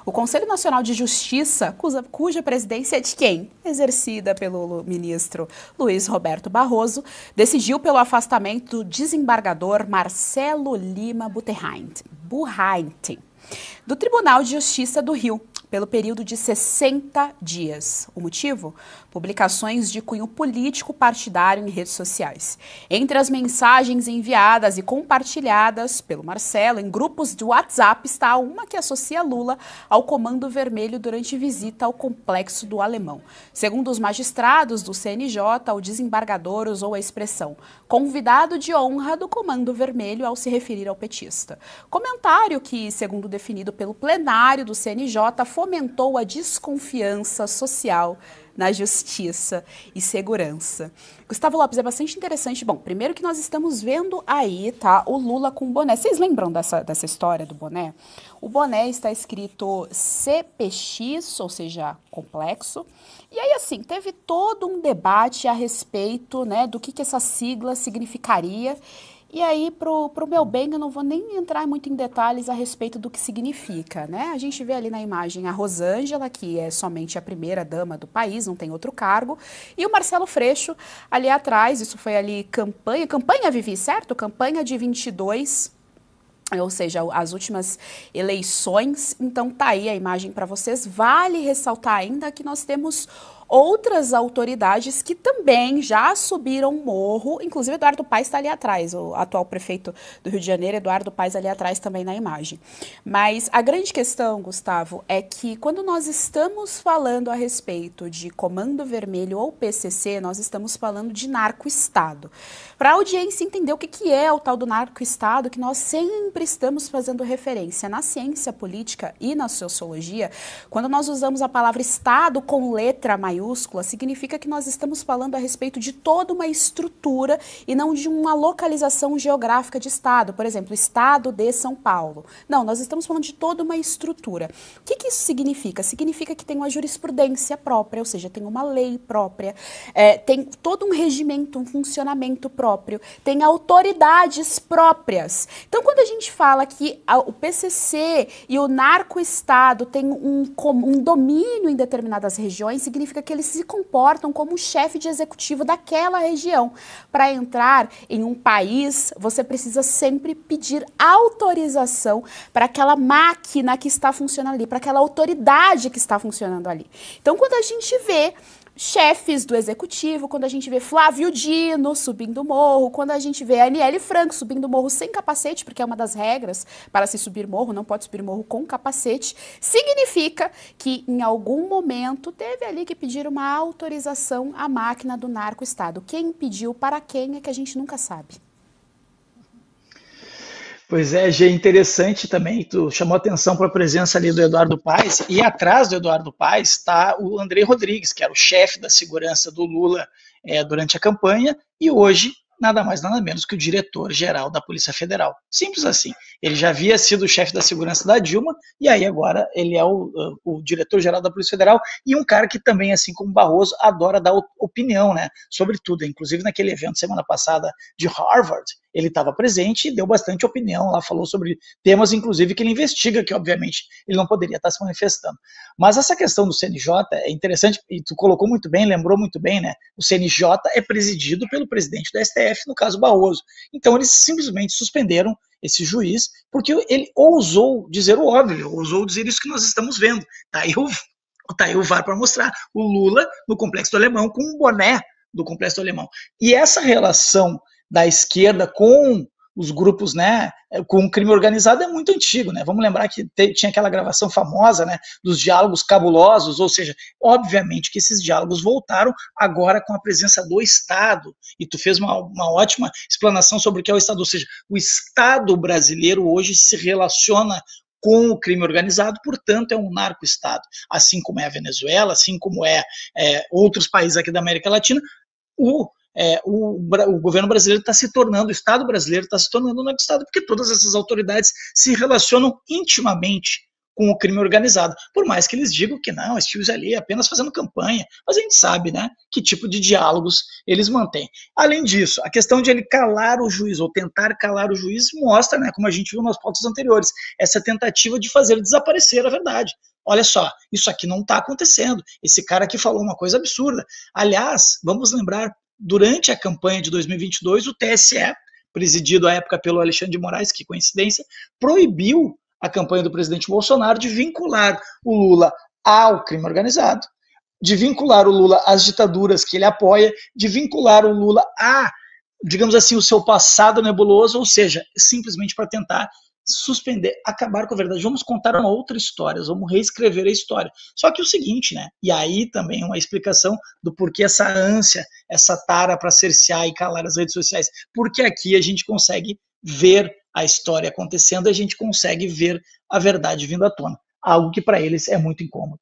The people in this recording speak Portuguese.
O Conselho Nacional de Justiça, cuja presidência é de quem? Exercida pelo ministro Luiz Roberto Barroso, decidiu pelo afastamento do desembargador Marcelo Lima Burrheint, do Tribunal de Justiça do Rio, pelo período de 60 dias. O motivo? Publicações de cunho político partidário em redes sociais. Entre as mensagens enviadas e compartilhadas pelo Marcelo em grupos de WhatsApp está uma que associa Lula ao Comando Vermelho durante visita ao Complexo do Alemão. Segundo os magistrados do CNJ, o desembargador usou a expressão convidado de honra do Comando Vermelho ao se referir ao petista. Comentário que, segundo definido pelo plenário do CNJ, fomentou a desconfiança social na justiça e segurança. Gustavo Lopes, é bastante interessante. Bom, primeiro que nós estamos vendo aí, tá, o Lula com o boné. Vocês lembram dessa história do boné? O boné está escrito CPX, ou seja, complexo. E aí, assim, teve todo um debate a respeito, né, do que essa sigla significaria. E aí, pro meu bem, eu não vou nem entrar muito em detalhes a respeito do que significa, né? A gente vê ali na imagem a Rosângela, que é somente a primeira dama do país, não tem outro cargo, e o Marcelo Freixo ali atrás, isso foi ali campanha Vivi, certo? Campanha de 22, ou seja, as últimas eleições. Então tá aí a imagem para vocês. Vale ressaltar ainda que nós temos outras autoridades que também já subiram morro, inclusive Eduardo Paes está ali atrás, o atual prefeito do Rio de Janeiro, Eduardo Paes ali atrás também na imagem. Mas a grande questão, Gustavo, é que quando nós estamos falando a respeito de Comando Vermelho ou PCC, nós estamos falando de narco-estado. Para a audiência entender o que é o tal do narco-estado, que nós sempre estamos fazendo referência na ciência política e na sociologia, quando nós usamos a palavra Estado com letra maiúscula, significa que nós estamos falando a respeito de toda uma estrutura e não de uma localização geográfica de Estado. Por exemplo, Estado de São Paulo. Não, nós estamos falando de toda uma estrutura. O que isso significa? Significa que tem uma jurisprudência própria, ou seja, tem uma lei própria, tem todo um regimento, um funcionamento próprio, tem autoridades próprias. Então, quando a gente fala que o PCC e o narco-estado têm um domínio em determinadas regiões, significa que eles se comportam como o chefe de executivo daquela região. Para entrar em um país, você precisa sempre pedir autorização para aquela máquina que está funcionando ali, para aquela autoridade que está funcionando ali. Então, quando a gente vê chefes do executivo, quando a gente vê Flávio Dino subindo o morro, quando a gente vê a Aniele Franco subindo o morro sem capacete, porque é uma das regras para se subir morro, não pode subir morro com capacete, significa que em algum momento teve ali que pedir uma autorização à máquina do narco-estado. Quem pediu, para quem, é que a gente nunca sabe. Pois é, Gê, interessante também, tu chamou atenção para a presença ali do Eduardo Paes, e atrás do Eduardo Paes está o André Rodrigues, que era o chefe da segurança do Lula durante a campanha, e hoje nada mais nada menos que o diretor-geral da Polícia Federal. Simples assim. Ele já havia sido o chefe da segurança da Dilma, e aí agora ele é o diretor-geral da Polícia Federal, e um cara que também, assim como Barroso, adora dar opinião, né, sobre tudo. Inclusive naquele evento semana passada de Harvard, ele estava presente e deu bastante opinião lá, falou sobre temas, inclusive, que ele investiga, que obviamente ele não poderia estar se manifestando. Mas essa questão do CNJ é interessante, e tu colocou muito bem, lembrou muito bem, né? O CNJ é presidido pelo presidente do STF, no caso Barroso. Então eles simplesmente suspenderam esse juiz, porque ele ousou dizer o óbvio, ousou dizer isso que nós estamos vendo. Tá aí o VAR para mostrar o Lula no Complexo do Alemão com um boné do Complexo do Alemão. E essa relação da esquerda com os grupos, né, com o crime organizado é muito antigo, né? Vamos lembrar que tinha aquela gravação famosa, né, dos diálogos cabulosos, ou seja, obviamente que esses diálogos voltaram agora com a presença do Estado, e tu fez uma ótima explanação sobre o que é o Estado, ou seja, o Estado brasileiro hoje se relaciona com o crime organizado, portanto é um narco-estado, assim como é a Venezuela, assim como outros países aqui da América Latina. O governo brasileiro está se tornando, o Estado brasileiro está se tornando um narco-estado, porque todas essas autoridades se relacionam intimamente com o crime organizado. Por mais que eles digam que não, estive ali apenas fazendo campanha, mas a gente sabe, né, que tipo de diálogos eles mantêm. Além disso, a questão de ele calar o juiz, ou tentar calar o juiz, mostra, né, como a gente viu nas pautas anteriores, essa tentativa de fazer desaparecer a verdade. Olha só, isso aqui não está acontecendo. Esse cara aqui falou uma coisa absurda. Aliás, vamos lembrar, durante a campanha de 2022, o TSE, presidido à época pelo Alexandre de Moraes, que coincidência, proibiu a campanha do presidente Bolsonaro de vincular o Lula ao crime organizado, de vincular o Lula às ditaduras que ele apoia, de vincular o Lula a, digamos assim, o seu passado nebuloso, ou seja, simplesmente para tentar suspender, acabar com a verdade. Vamos contar uma outra história, vamos reescrever a história. Só que o seguinte, né? E aí também uma explicação do porquê essa ânsia, essa tara para cercear e calar as redes sociais. Porque aqui a gente consegue ver a história acontecendo, a gente consegue ver a verdade vindo à tona. Algo que para eles é muito incômodo.